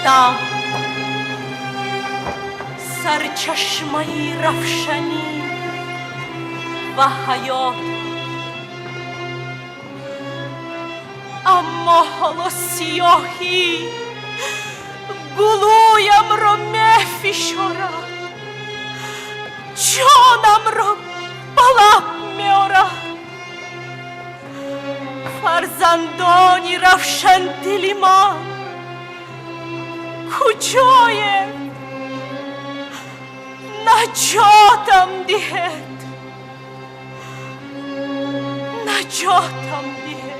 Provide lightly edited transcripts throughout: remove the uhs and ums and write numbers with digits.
داشتم سرچشمه رفشنی و حیات، اما حالا سیاهی گلویم را میفشارد، جانم را بلب میآرد. فرزندانی روشن دلی من کجایید؟ نجاتم دهید، نجاتم دهید.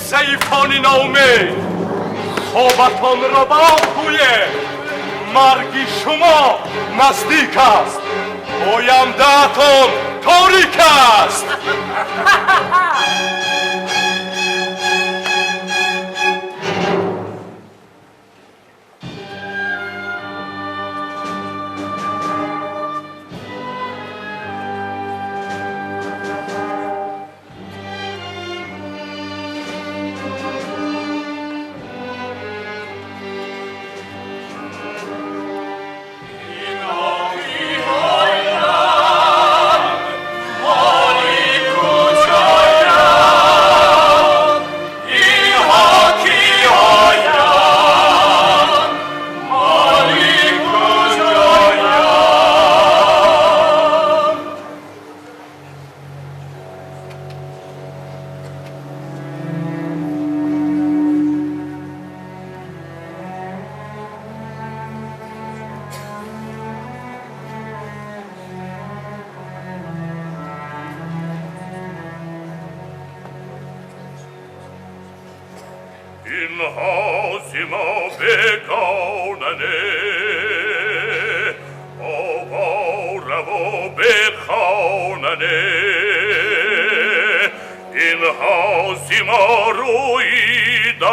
ضعیفانی ناامید، خوابتان را برآورید، مرگ شما نزدیک است، آینده‌تان تاریک است. مالی کجایم اینها زیما بگاننه آواره و بخاننه اینها زیما رویدن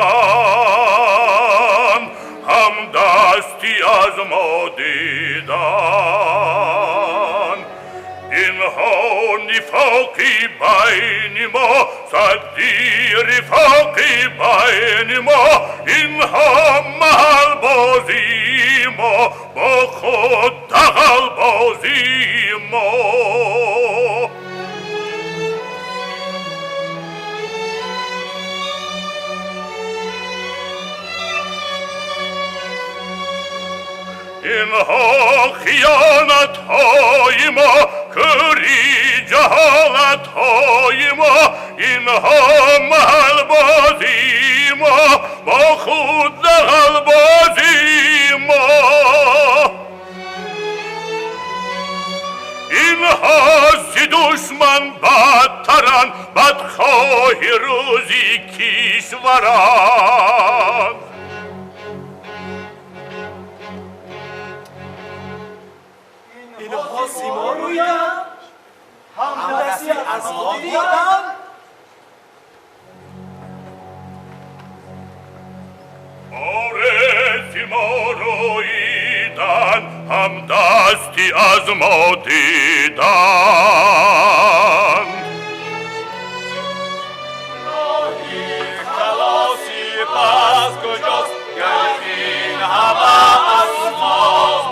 هم دستی از ما دیدن اینها نفاقی بین ما صدی رفاقی بین ما اینها محل بازی ما با خود دغل بازی ما اینها خیانت های ما کری جهالت های ما اینها محل بازی ما با خود دغل بازی ما اینها زی دشمن بدترن بدخواه روزی کشورن اینها سیما رویدن همدستی از ما دیدن آره سیما رویدن همدستی از ما دیدن راهی خلاصی پس کجاست گردین همه از ماست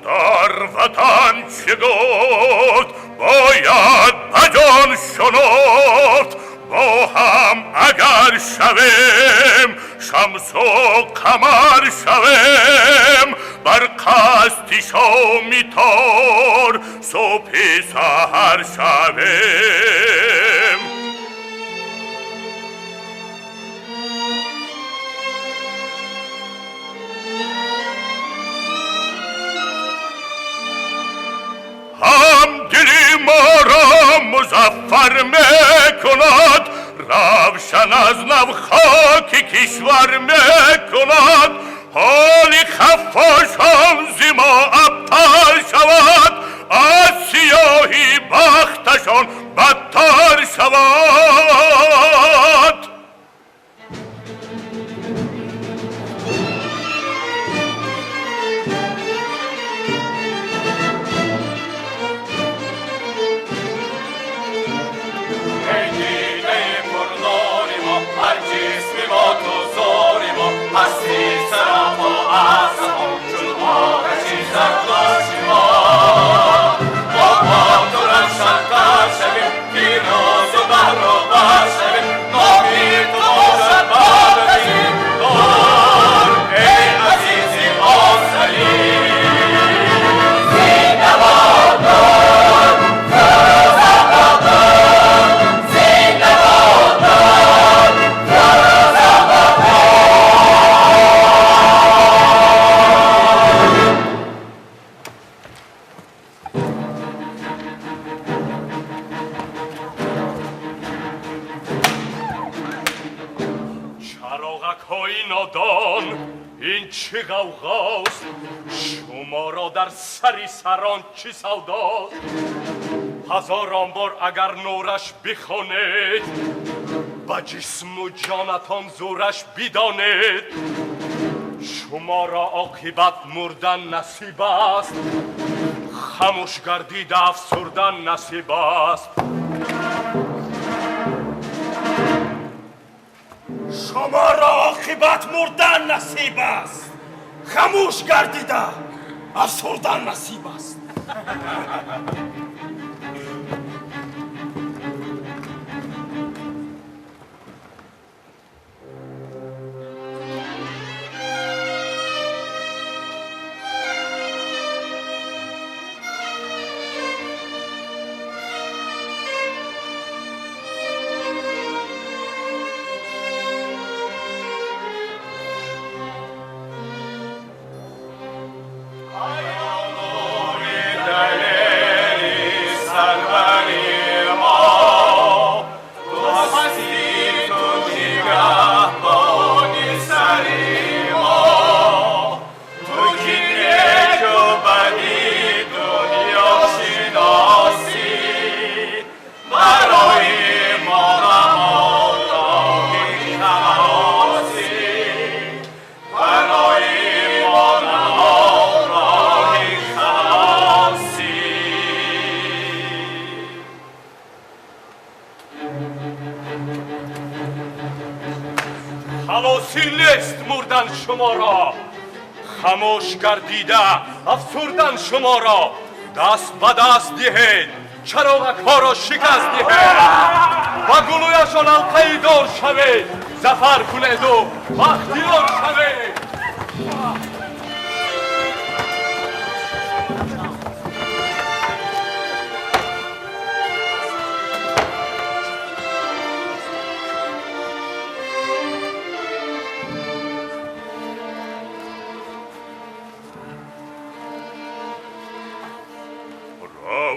در وطن چه گفت باید بجان شنفت با هم اگر شویم شمس و قمر شویم بر قصدی شامی تار صبح سحر شویم هم دلی ما را مظفر میکند روشن از نو خاک کشور میکند حالی خفاش هم زی ما ابتر شود از سیاهی بختشان بدتر شود این چه غوغاست شما را در سری سران چه سوداست هزاران بار اگر نورش بخوانید با جسم و جانتان زورش بدانید شما را عاقبت مردن نصیب است خاموش گردید افسردن نصیب است شما را عاقبت مردن نصیب است خاموش گردیده افسردن نصیب است شما را خاموش گردیده افسردن شما را دست به دست دهید چراغک ها را شکست دهید و گلویشان حلقه دار شوید ظفر کنید و بختیار شوید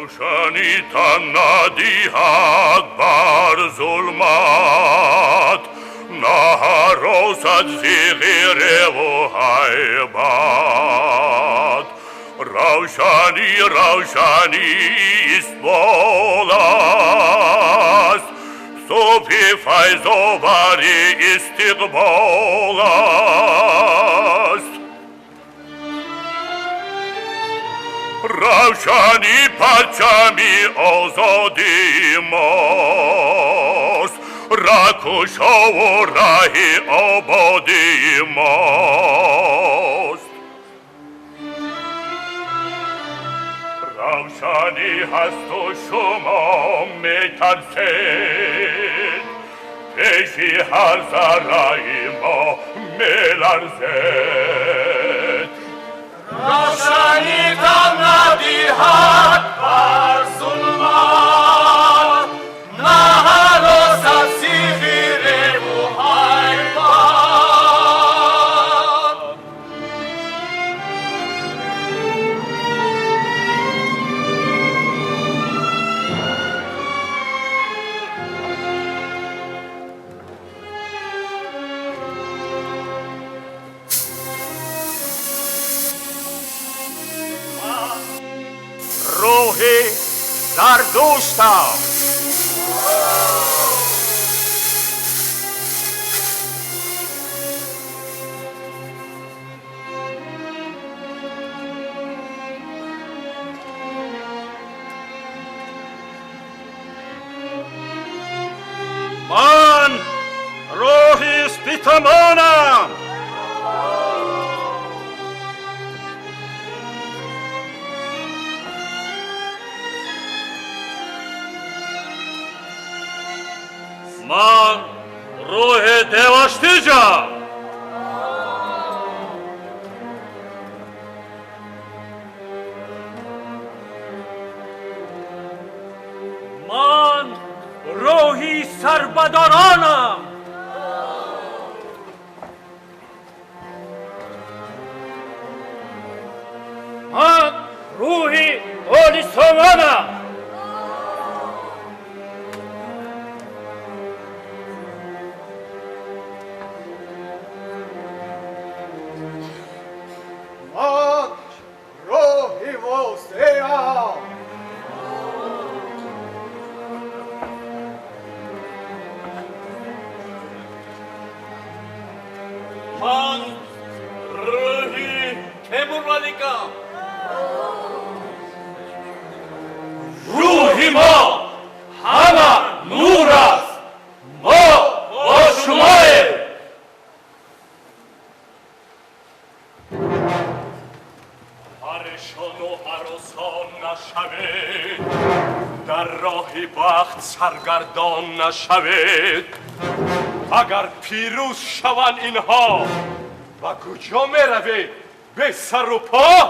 روشنی تن ندیهد بر ظلمت نهراسد زغیره و هیبت روشنی است بال است صبح فیض آوری استقبال است روشنی پرچمی آزادی ماست رکوشا و راه آبادی ماست روشنی هست و شما میترسید پیشی هر ذره ما میلرزید روشنی تن ندیهد بر ظلمت نه هراسد زغیره و هیبت روحی زردوشتم من روحی سپیتمانم من روح دیواشتیجم من روحی سربدارانم من روحی اولیسومانم من روحی وسیعم من روحی تیمورملیکم روحی ما همه نور است ما با شماییم پریشان و هراسان نشوید در راه بخت سرگردان نشوید اگر پیروز شوند اینها و کجا می روید به سر و پا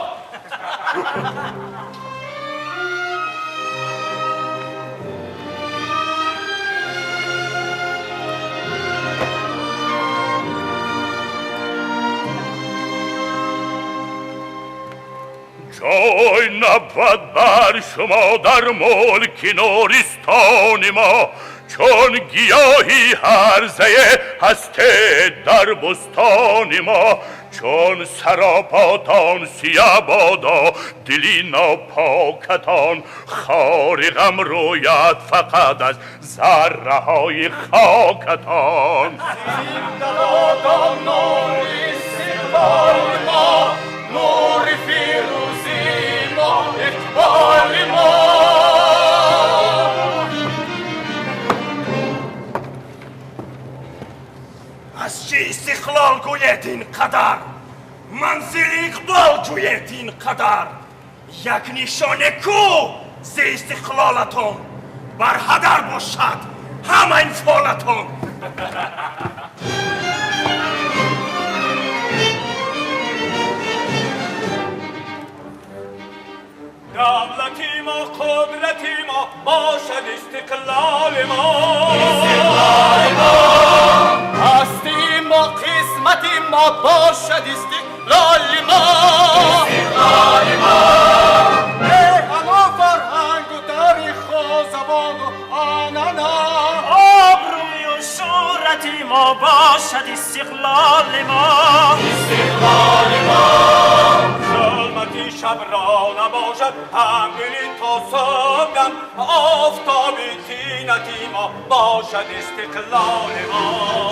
جای نبود بر شما در ملک نورستان ما چون گیاهی هرزه هسته در بستان ما چون سراپاتان سیه بادا دلی ناپاکتان خار غم روید فقط از ذره های خاکتان زنده‌باد نور استقبال ما نور فیروزی ما اقبال ما از چی استقلال گوید جوید اینقدر، منزل اقبال جوید اینقدر، یک نشانه کو ز استقلالتون بر هدر باشد همه این فعالتون. دولتی ما قدرتی ما باشد استقلال ما، هستی ما قسمتی ما باشد استقلال ما، ای همه فرهنگ و تاریخ و زبان و آنانا، آبروی و شهرتی ما باشد استقلال ما، ظلمتی شب را نباشد همدلی تا صبحدم، آفتابی تینتی ما باشد استقلال ما،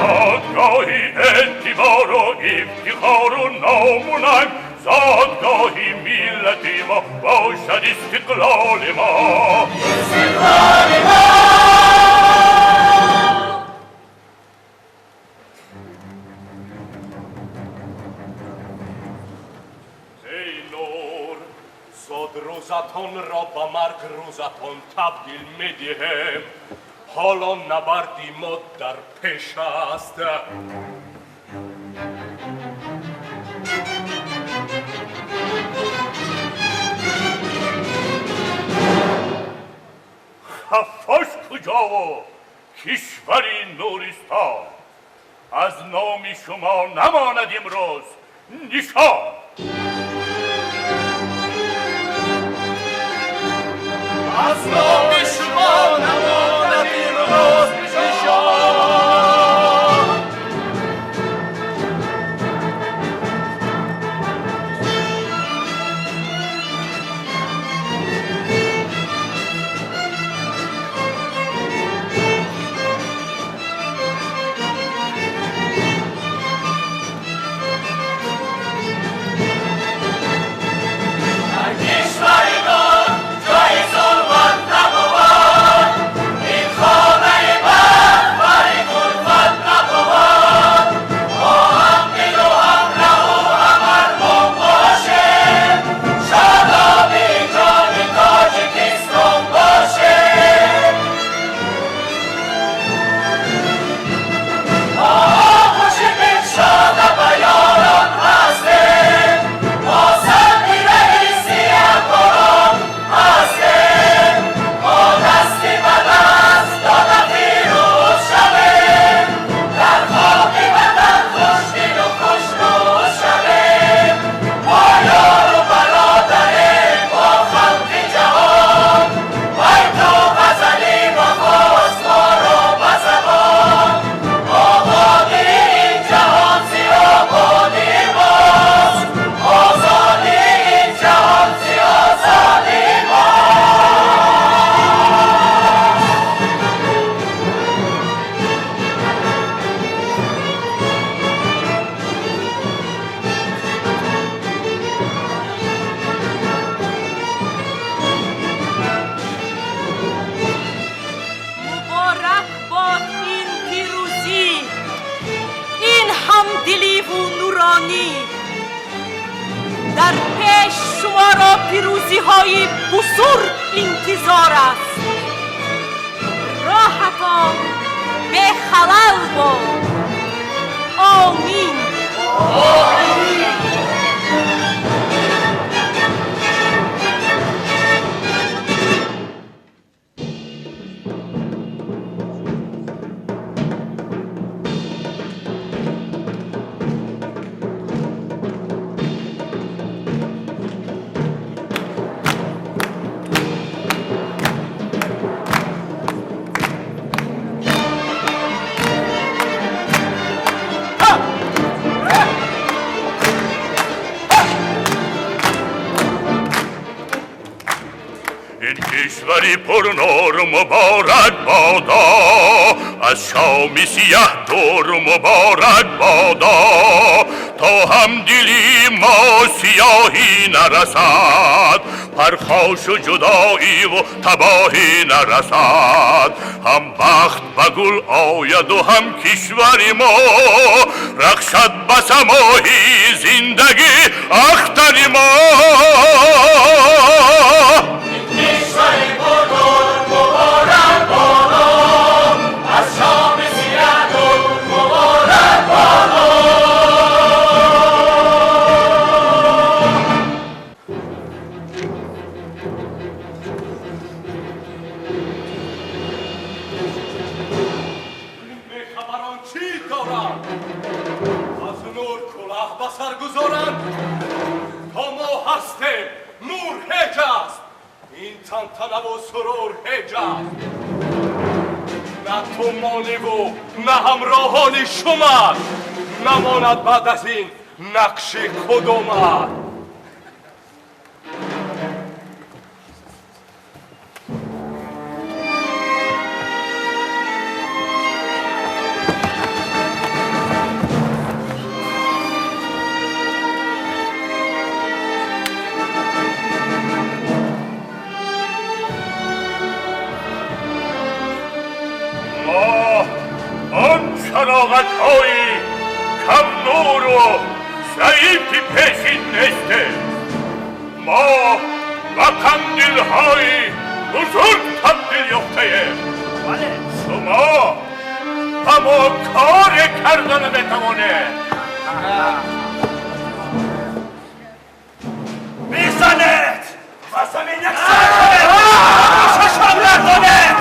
زادگاهی اعتبار و افتخار و ناموننگ، زادگاهی ملتی ما باشد استقلال ما. ای نور، زود روزتون را به مرگ روزتون تبدیل میدهم، حالا نبردی ما در پیش است. خفاش کجا و کشوری نورستان، از نام شما نماند امروز نشان. از نام شما نماند امروز نشان. در پیش شما را پیروزی های بزرگ انتظار است. راحتان به خلل باد. آمین. این کشوری پر نور مبارک بادا، از شام سیاه دور مبارک بادا، تا هم دلی ما سیاهی نرسد، پرخاش و جدایی و تباهی نرسد. هم بخت به گل آید و هم کشور ما رخشد به سماهی زندگی اختر ما. تنتنه و سرور هجاست. نه تو مانی و نه همراهان شما نماند بعد از این نقش کدومت. شراغت هایی کم نور و ضعیفی پیشین نشته. ما و قندیل های بزرگ تبدیل یافته. شما اما کار کردن بتوانه. میزند و زمین یک سر کنه ششم نکنه.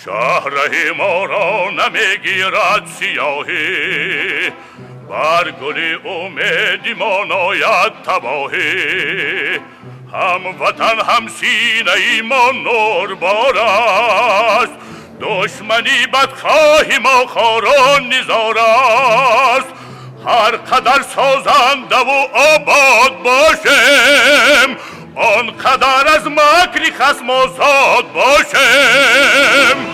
شهره ما را نمیگیرد سیاهی، بر گل امید ما ناید تباهی. هم وطن هم سینه ما نوربار است، دشمنی بدخواهی ما خاران نزار است. هر قدر سازنده و آباد باشیم، آنقدر از مکر خصم آزاد باشیم.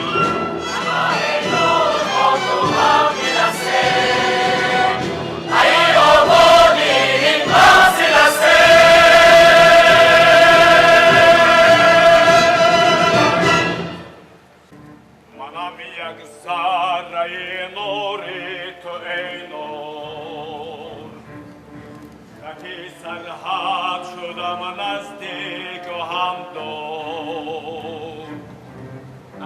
منم یک ذره نوری تو ای نور، کتی سرحد شدم نزدیک و هم دور.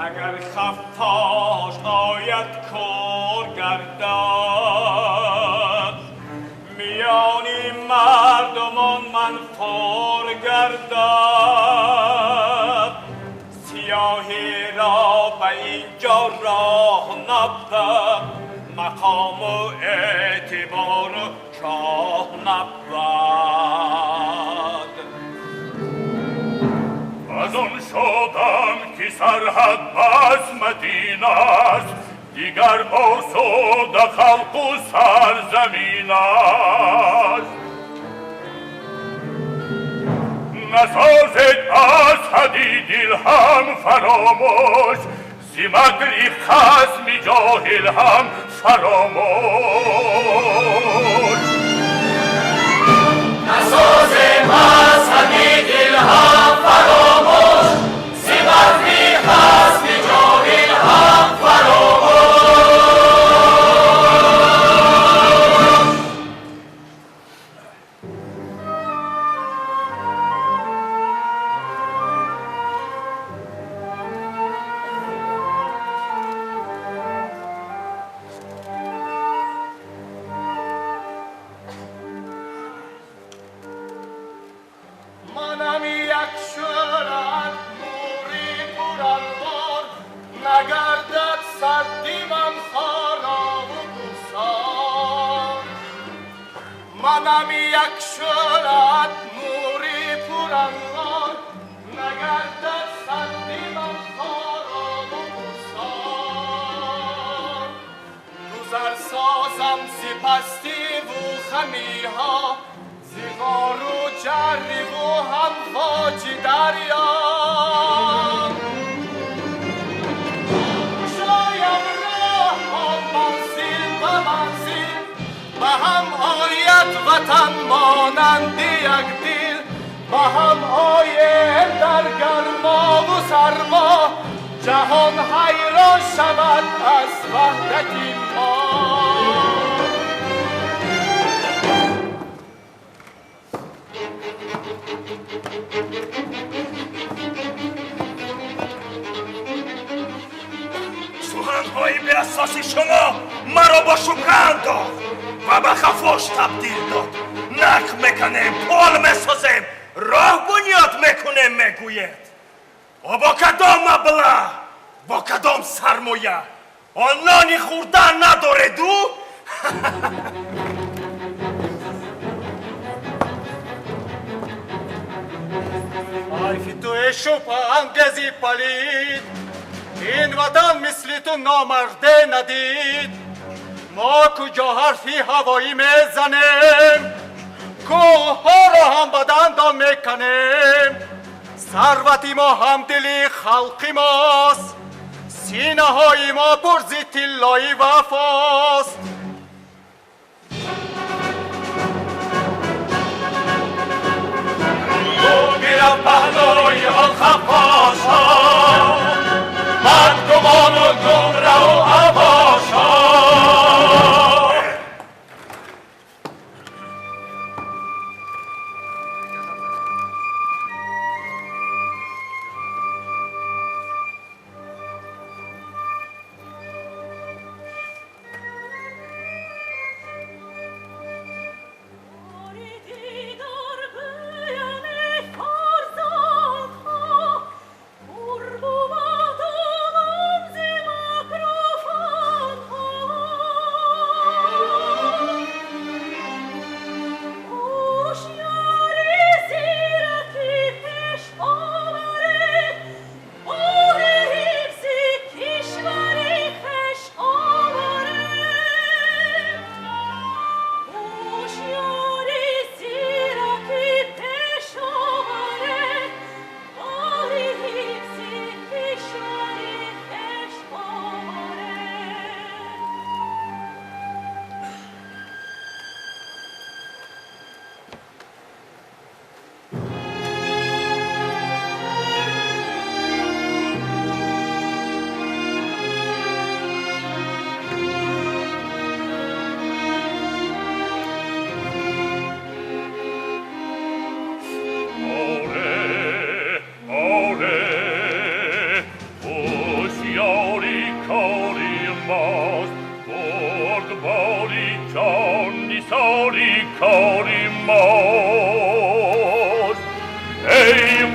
اگر خفاش آید کور گردد، میانی مردمان من فور گردد. سیاهی را به اینجا راه نبود، مقام و اعتبار شاه نبود. از آن شدم که سرحد بس مدینه است، دیگر آسوده خلق و سرزمین است. نسازد از حدی دل هم فراموش، زی مکر خصم جاهل هم فراموش. نسازد از حدی دل هم فراموش، منم یک شعلت نوری پرانوار نگردد سردی من خاراب و بوستان گذر سازم زی پستی و خمی ها زی غار و جری و همواج دریا شایم راه منزل به منزل به هم آید وطن مانند یک دل به هم آید در گرما و سرما جهان حیران شود از وحدت ما سخنهای به اساس شما مرا با شبهه انداخت و به خفاش تبدیل داد نک میکنیم پال میسازیم راه بنیاد میکنیم میگوید و با کدام مبلغ با کدام سرمایه آن نانی خوردن نداره دو حرف توی شبه انگیزی پلید این وطن مثل تو نامرده ندید ما کجا حرفی هوایی میزنیم کوه ها را هم بدندان میکنیم ثروتی ما هم دلی خلقی ماست سینه های ما پرزی طلای وفاست میرم پهلوی آن خفاش ها بدگمان و گمره و عواش ها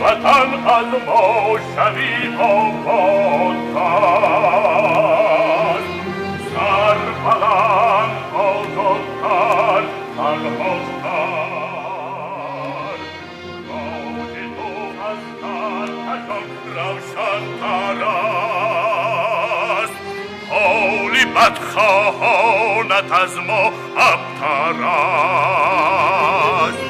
وطن از ما شوی آبادتر سر بلند آزادتر تنهاتر موج تو از ترکشان روشنتر است حالی بدخواهانت از ما ابتر است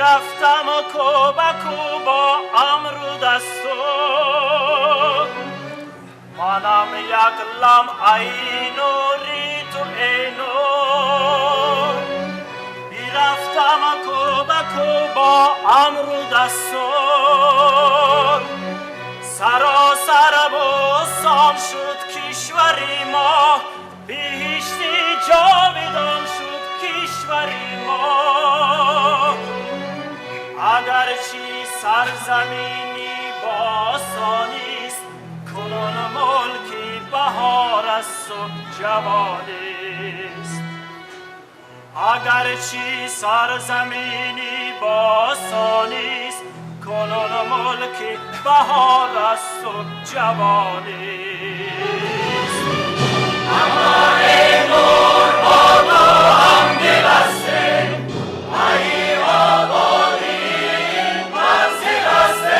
رفتم و کوبکو با امرو دستور منم یک لم ای نوری تو ای نور بیرفتم و کوبکو با امرو دستور سراسر بود جاویدان شد کشوری ما، بهشتی جاویدان شد کشوری ما. اگرچه سرزمینی باسانیست، کنون ملکی بهار است و جوانیست. اگرچه سرزمینی باسانیست، کنون ملکی بهار است و جوانیست. اما ای نور با تو هم دل هستیم، ای آبادی منزل هستیم.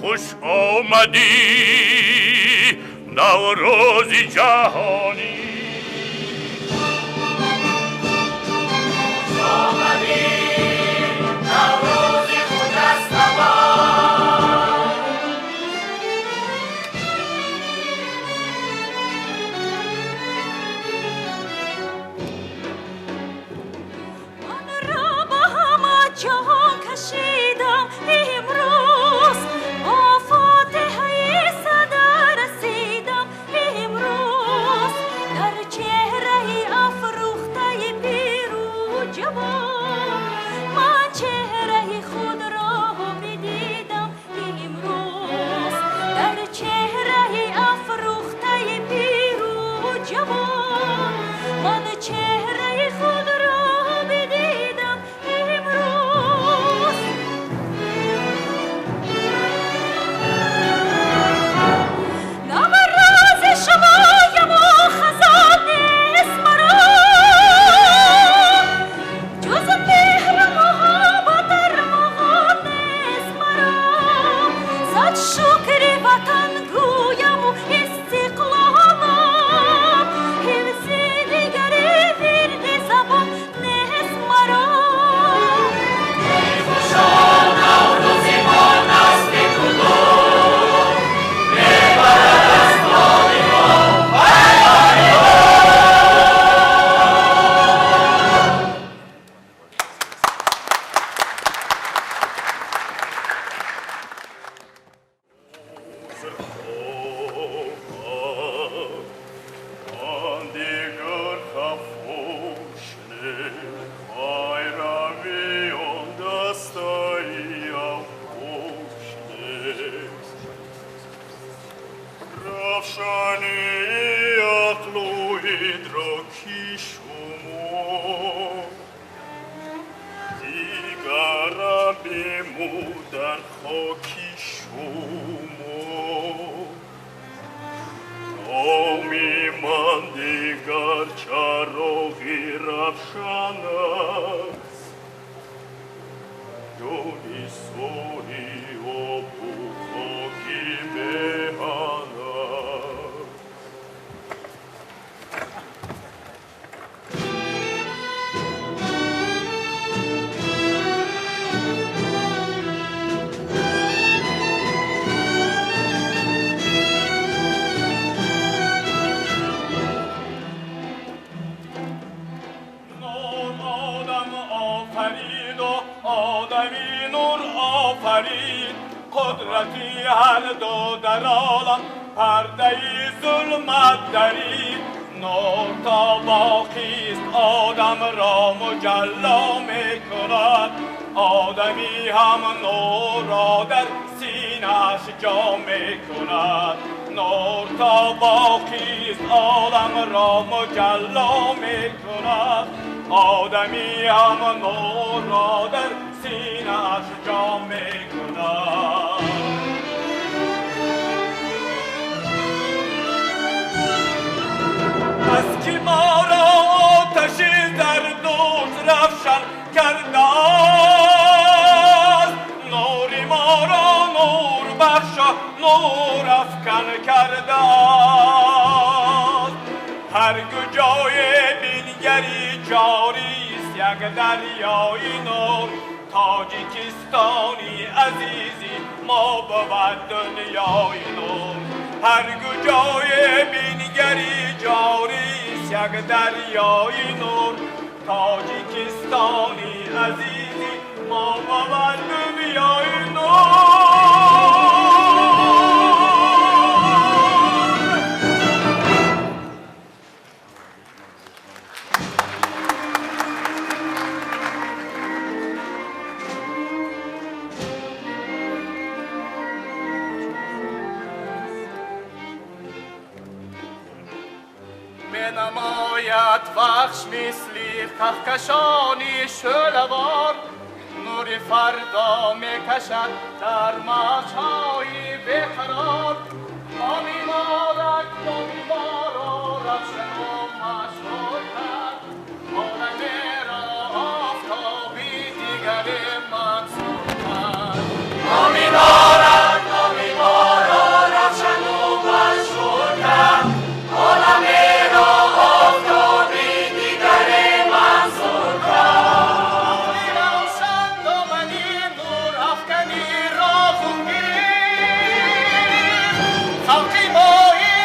خوش آمدی نوروز جهانی، خوش آمدی نوروز خجستبان. من را با همه جهان کشیدم امروز، با فاتحه صدا رسیدم امروز. های روی آن دستایی افروشته رفشانی عقل و ادراکی شما دیگرم بمو در خاکی شما نامی من دیگر چراغی رفشان است جوی سوری و بخاکی بهان است آدمی نور آفرید قدرتی هر دو در عالم پرده ظلمت درید نور تا باقیست آدم را مجلا می کند آدمی هم نور را در سینه‌اش جا می کند نور تا باقیست آدم را مجلا می کند آدمی هم نور را در سینه‌اش جا می کند از کی ما را آتشی در دوست رفشان کرده است نوری ما را نور بخشا نور افکن کرده است هر جای بینگری جاریست یک دریای نور تاجیکستانی عزیزی ما بود دنیای نور هر جای بینگری جاریست یک دریای نور تاجیکستانی عزیزی ما بود دنیای نور نماید بخش مثلی کهکشانی شعله‌وار نور فردا میکشد در موج‌های بیقرار ما می‌بارد رفشن و مشهور کرد عالمی را آفتابی دیگری منصور کرد ما می‌بارد رفشن و مشهور کرد عالمی خلقی مایی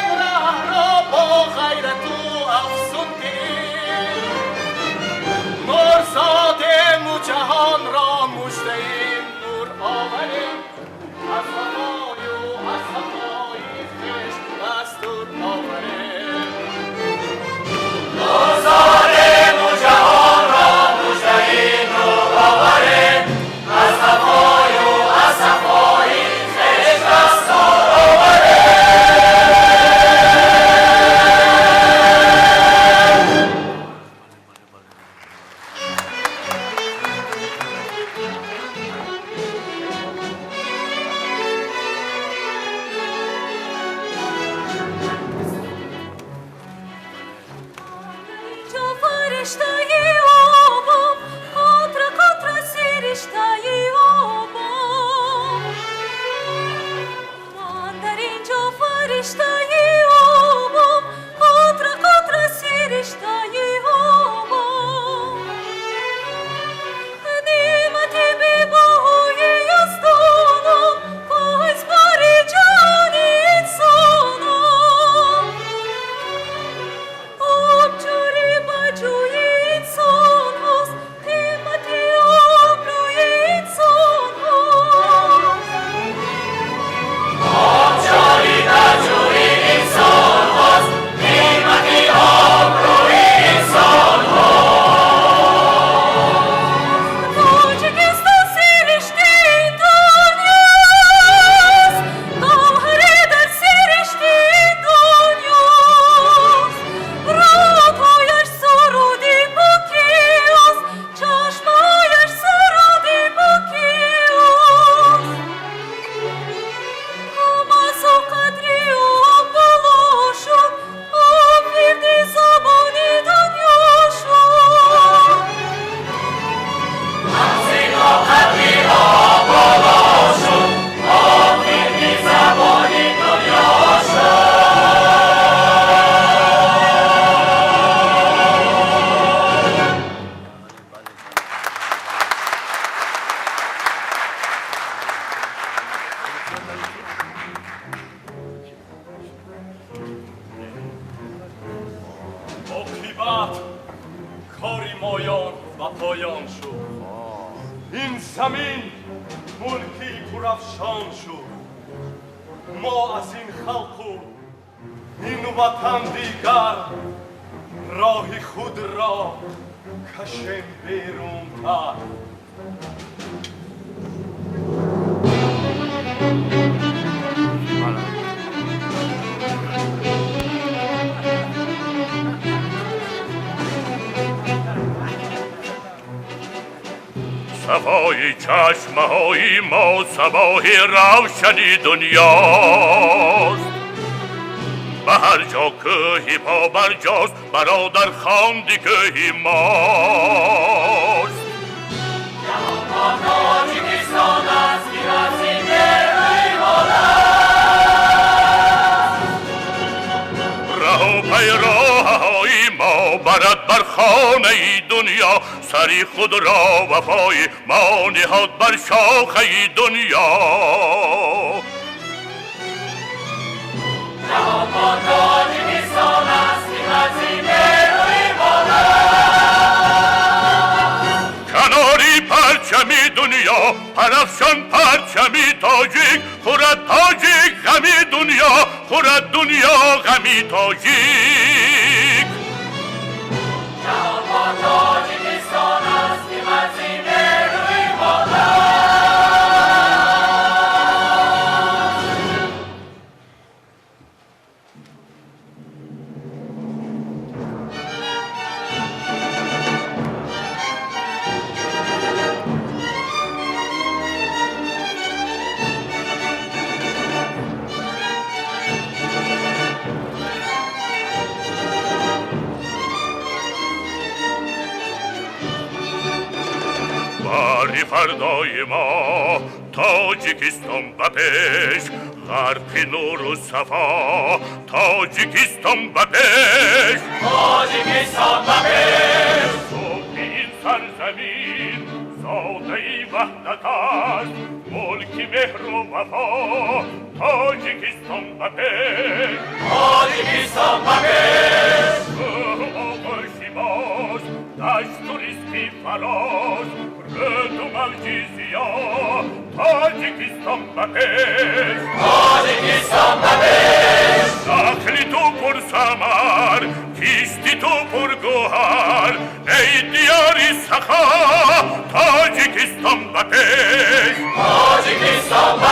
پایان شد. این زمین ملکی پرافشان شد. ما از این خلق و این وطن دیگر راه خود را کشیم بیرون تر. صفای چشمهای ما صباح روشنی دنیاست. به هر جا که پا برجاست برادر خواندی که ماست. راه و پیراهای ما برد بر خانه دنیا، سری خود را وفای ما نهاد بر شاخه دنیا. کناری پرچمی دنیا پرافشان پرچمی تاجیک، خورد تاجیک غمی دنیا، خورد دنیا غمی تاجیک. باری فردای ما تاجیکستان به پیش، غرب نور و صفا تاجیکستان به پیش، تاجیکستان به پیش. صبح این سرزمین زاده وحدت است، ملک مهر و وفا تاجیکستان به پیش، تاجیکستان به پیش. آغوشی باز دشت و ریسکی فراز، رد و موجی زیاد تاجیکستان به پیش، تاجیکستان به پیش. داخلی تو پر ثمر، کیستی تو پر گوهر، ای دیاری سخا تاجیکستان به پیش، تاجیکستان به